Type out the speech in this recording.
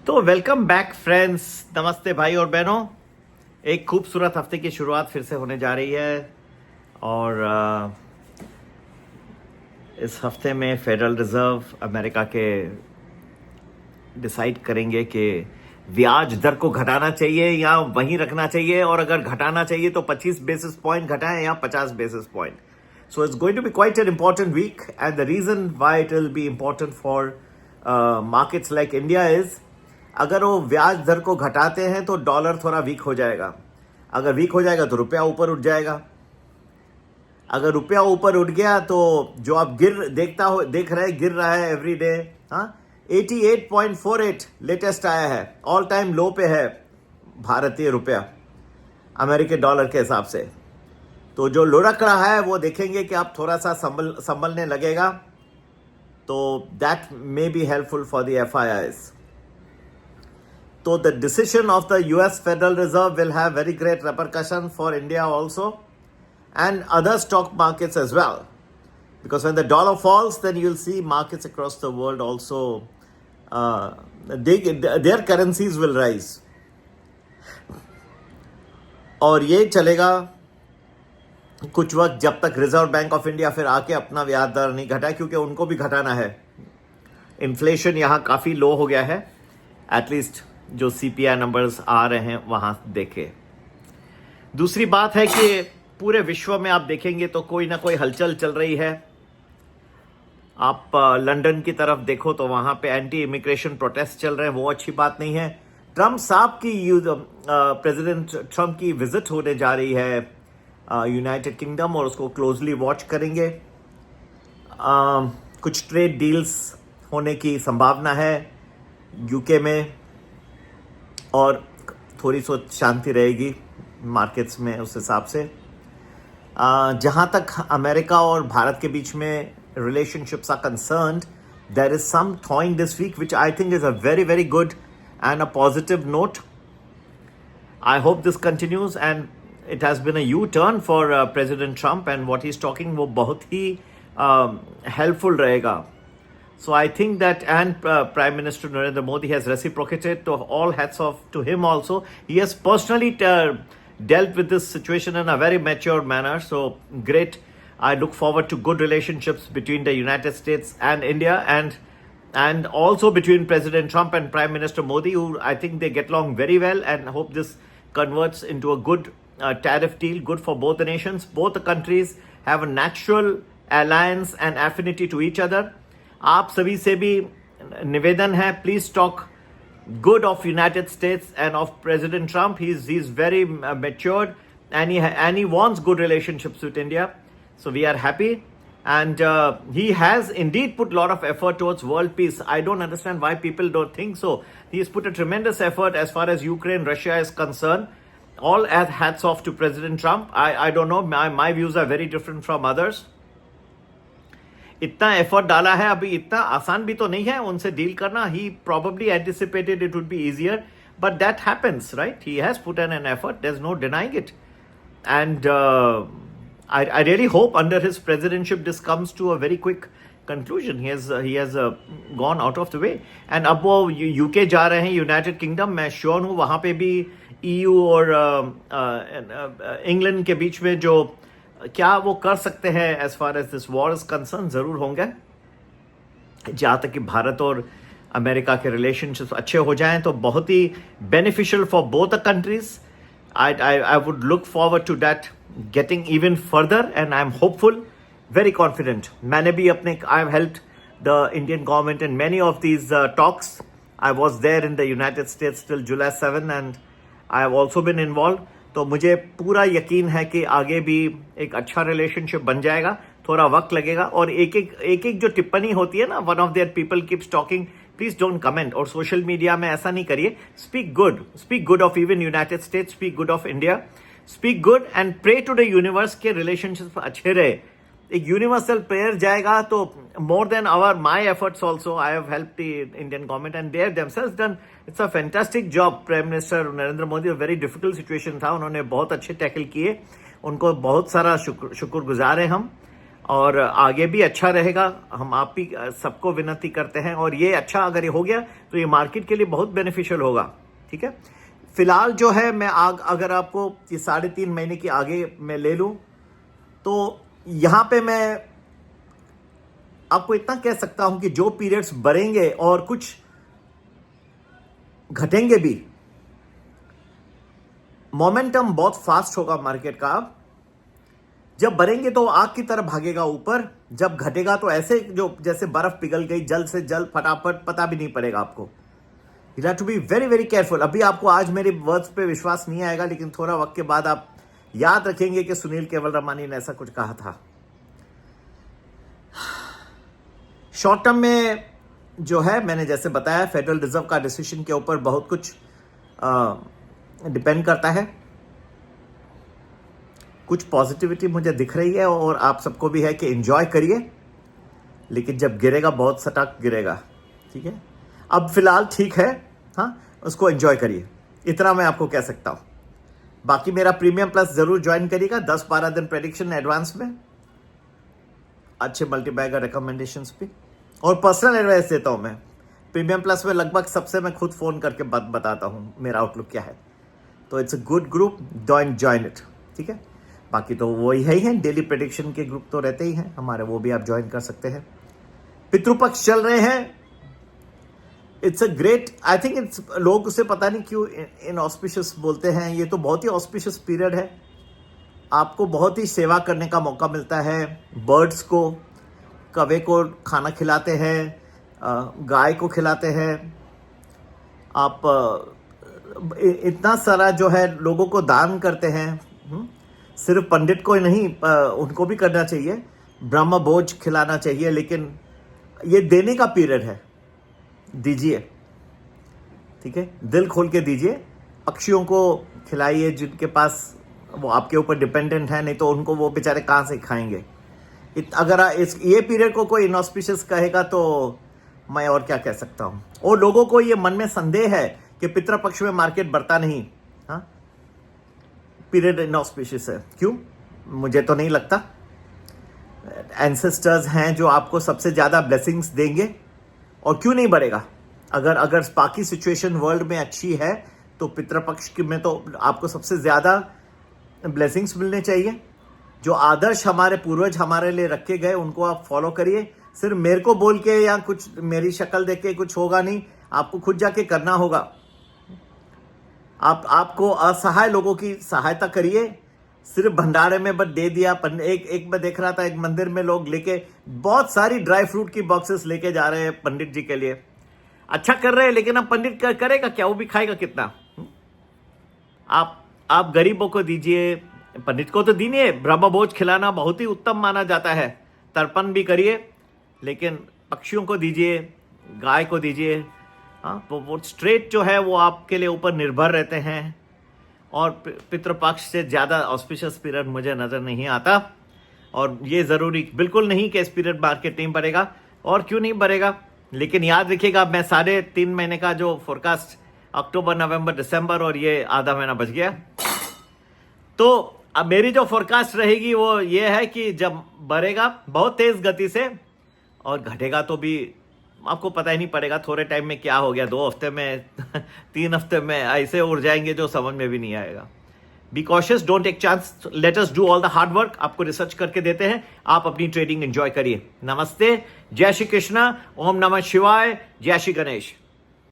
तो welcome back friends, नमस्ते भाई और बहनों। एक खूबसूरत हफ्ते की शुरुआत फिर से होने जा रही है और इस हफ्ते में फेडरल रिजर्व अमेरिका के डिसाइड करेंगे कि ब्याज दर को घटाना चाहिए या वहीं रखना चाहिए, और अगर घटाना चाहिए तो 25 बेसिस पॉइंट घटाएं या 50 basis point. So it's going to be quite an important week, and the reason why it will be important for markets like India is, अगर वो ब्याज दर को घटाते हैं तो डॉलर थोड़ा वीक हो जाएगा। अगर वीक हो जाएगा तो रुपया ऊपर उठ जाएगा। अगर रुपया ऊपर उठ गया तो जो आप देख रहे गिर रहा है एवरी डे। हाँ, 88.48 लेटेस्ट आया है, ऑल टाइम लो पे है भारतीय रुपया अमेरिकी डॉलर के हिसाब से। तो जो लुढ़क रहा है वो देखेंगे कि आप थोड़ा सा संभलने लगेगा, तो that may be helpful for the FIIs. So the decision of the US Federal Reserve will have very great repercussion for India also and other stock markets as well, because when the dollar falls, then you'll see markets across the world also, their currencies will rise. और ये चलेगा कुछ वक्त, जब तक reserve bank of India फिर आके अपना ब्याज दर नहीं घटाए, क्योंकि उनको भी घटाना है। इन्फ्लेशन यहाँ काफ़ी लो हो गया है, एटलीस्ट जो CPI नंबर्स आ रहे हैं वहाँ देखे। दूसरी बात है कि पूरे विश्व में आप देखेंगे तो कोई ना कोई हलचल चल रही है। आप लंदन की तरफ देखो तो वहाँ पे एंटी इमिग्रेशन प्रोटेस्ट चल रहे हैं, वो अच्छी बात नहीं है। ट्रम्प साहब की प्रेसिडेंट ट्रम्प की विजिट होने जा रही है यूनाइटेड किंगडम, और उसको क्लोजली वॉच करेंगे। कुछ ट्रेड डील्स होने की संभावना है यूके में, और थोड़ी सी शांति रहेगी मार्केट्स में उस हिसाब से। जहाँ तक अमेरिका और भारत के बीच में relationships are concerned, there is some thawing this week, which I think is a very, very good and a positive note. I hope this continues, and it has been a U-turn for President Trump, and what he's talking वो बहुत ही helpful रहेगा. So I think that, and Prime Minister Narendra Modi has reciprocated, to all hats off to him also. He has personally dealt with this situation in a very mature manner. So great. I look forward to good relationships between the United States and India, and also between President Trump and Prime Minister Modi, who I think they get along very well, and hope this converts into a good tariff deal, good for both the nations. Both the countries have a natural alliance and affinity to each other. आप सभी से भी निवेदन है, please talk good of United States and of President Trump. He's very matured, and he wants good relationships with India. So we are happy, and he has indeed put a lot of effort towards world peace. I don't understand why people don't think so. He has put a tremendous effort as far as Ukraine, Russia is concerned. All hats off to President Trump. I don't know, my views are very different from others. इतना effort डाला है, अभी इतना आसान भी तो नहीं है उनसे डील करना. He probably anticipated it would be easier, but that happens, right? He has put in an effort. There's no denying it, and I really hope under his presidency this comes to a very quick conclusion. He has gone out of the way, and अब वो UK जा रहे हैं, United kingdom. मैं sure हूँ वहाँ पे भी EU और इंग्लैंड के बीच में जो क्या वो कर सकते हैं as far as this war is concern, जरूर होंगे. जहाँ तक कि भारत और अमेरिका के रिलेशनशिप्स अच्छे हो जाएं तो बहुत ही beneficial for both the countries. I would look forward to that getting even further, and I'm hopeful, very confident. मैंने भी I've helped the Indian government in many of these talks. I was there in the United States till July 7, and I have also been involved. तो मुझे पूरा यकीन है कि आगे भी एक अच्छा रिलेशनशिप बन जाएगा. थोड़ा वक्त लगेगा, और एक जो टिप्पणी होती है ना, one of their people keeps talking, please don't comment. और सोशल मीडिया में ऐसा नहीं करिए. Speak good of even United States, speak good of India, speak good and pray to the universe के रिलेशनशिप अच्छे रहे. एक यूनिवर्सल प्रेयर जाएगा तो more than my efforts also I have help the Indian government, and their themselves done it's a fantastic job. Prime minister Narendra Modi, very difficult situation था, उन्होंने बहुत अच्छे टैकल किए. उनको बहुत सारा शुक्रगुजार है हम. और आगे भी अच्छा रहेगा। हम आप ही सबको विनती करते हैं, और ये अच्छा अगर ये हो गया तो ये मार्केट के लिए बहुत बेनिफिशियल होगा। ठीक है, फिलहाल जो है मैं अगर आपको ये 3.5 महीने की आगे मैं ले लूं तो यहां पे मैं आपको इतना कह सकता हूं कि जो पीरियड्स बढ़ेंगे और कुछ घटेंगे भी, मोमेंटम बहुत फास्ट होगा मार्केट का। जब बढ़ेंगे तो आग की तरह भागेगा ऊपर, जब घटेगा तो ऐसे जो जैसे बर्फ पिघल गई जल्द से जल्द फटाफट, पता भी नहीं पड़ेगा आपको। You have to be very very careful. अभी आपको आज मेरे वर्ड्स पे विश्वास नहीं आएगा, लेकिन थोड़ा वक्त के बाद आप याद रखेंगे कि सुनील केवलरामानी ने ऐसा कुछ कहा था। शॉर्ट टर्म में जो है, मैंने जैसे बताया, फेडरल रिजर्व का डिसीजन के ऊपर बहुत कुछ डिपेंड करता है। कुछ पॉजिटिविटी मुझे दिख रही है और आप सबको भी है कि एंजॉय करिए, लेकिन जब गिरेगा बहुत सटक गिरेगा। ठीक है, अब फिलहाल ठीक है, हाँ, उसको एंजॉय करिए, इतना मैं आपको कह सकता हूं। बाकी मेरा प्रीमियम प्लस जरूर ज्वाइन करिएगा, 10-12 दिन प्रेडिक्शन एडवांस में, अच्छे मल्टीबैगर रिकमेंडेशंस भी, और पर्सनल एडवाइस देता हूं मैं। प्रीमियम प्लस में लगभग सबसे मैं खुद फोन करके बताता हूं मेरा आउटलुक क्या है। तो it's a good group, join it. ठीक है, बाकी तो वही है, डेली प्रेडिक्शन के ग्रुप तो रहते ही हैं हमारे, वो भी आप ज्वाइन कर सकते हैं। पितृपक्ष चल रहे हैं, it's a great, I think it's, लोग उसे पता नहीं क्यों इन ऑस्पिशियस बोलते हैं। ये तो बहुत ही ऑस्पिशियस पीरियड है, आपको बहुत ही सेवा करने का मौका मिलता है। बर्ड्स को, कौवे को खाना खिलाते हैं, गाय को खिलाते हैं आप, इतना सारा जो है लोगों को दान करते हैं। सिर्फ पंडित को ही नहीं, उनको भी करना चाहिए, ब्रह्म भोज खिलाना चाहिए, लेकिन ये देने का पीरियड है, दीजिए। ठीक है, दिल खोल के दीजिए, पक्षियों को खिलाइए जिनके पास, वो आपके ऊपर डिपेंडेंट है, नहीं तो उनको वो बेचारे कहाँ से खाएंगे। अगर ये पीरियड को कोई इनऑस्पिशियस कहेगा तो मैं और क्या कह सकता हूं। और लोगों को ये मन में संदेह है कि पितृपक्ष में मार्केट बढ़ता नहीं, हाँ, पीरियड इनऑस्पिशियस है, क्यों? मुझे तो नहीं लगता। एंसेस्टर्स हैं जो आपको सबसे ज्यादा ब्लेसिंग्स देंगे, और क्यों नहीं बढ़ेगा? अगर बाकी सिचुएशन वर्ल्ड में अच्छी है तो पितृपक्ष में तो आपको सबसे ज्यादा ब्लेसिंग्स मिलने चाहिए। जो आदर्श हमारे पूर्वज हमारे लिए रखे गए उनको आप फॉलो करिए। सिर्फ मेरे को बोल के या कुछ मेरी शक्ल देख के कुछ होगा नहीं, आपको खुद जाके करना होगा। आपको असहाय लोगों की सहायता करिए। सिर्फ भंडारे में बस दे दिया। एक मैं देख रहा था, एक मंदिर में लोग लेके बहुत सारी ड्राई फ्रूट की बॉक्सेस लेके जा रहे हैं पंडित जी के लिए। अच्छा कर रहे हैं, लेकिन अब पंडित करेगा क्या? वो भी खाएगा कितना? आप गरीबों को दीजिए, पंडित को तो दीजिए। ब्रह्म भोज खिलाना बहुत ही उत्तम माना जाता है, तर्पण भी करिए, लेकिन पक्षियों को दीजिए, गाय को दीजिए। हाँ, वो स्ट्रेट जो है वो आपके लिए ऊपर निर्भर रहते हैं। और पितृपक्ष से ज़्यादा ऑस्पिशियस पीरियड मुझे नज़र नहीं आता। और ये ज़रूरी बिल्कुल नहीं कि इस पीरियड मार्केट नहीं बढ़ेगा, और क्यों नहीं बढ़ेगा। लेकिन याद रखिएगा, मैं 3.5 महीने का जो फोरकास्ट, अक्टूबर, नवंबर, दिसंबर, और ये आधा महीना बच गया। तो अब मेरी जो फोरकास्ट रहेगी वो ये है कि जब बढ़ेगा बहुत तेज गति से, और घटेगा तो भी आपको पता ही नहीं पड़ेगा थोड़े टाइम में क्या हो गया। 2 हफ्ते में 3 हफ्ते में ऐसे उड़ जाएंगे जो समझ में भी नहीं आएगा। Be cautious, don't take chance, let us do all the hard work. आपको रिसर्च करके देते हैं, आप अपनी ट्रेडिंग एंजॉय करिए। नमस्ते, जय श्री कृष्णा, ओम नमः शिवाय, जय श्री गणेश।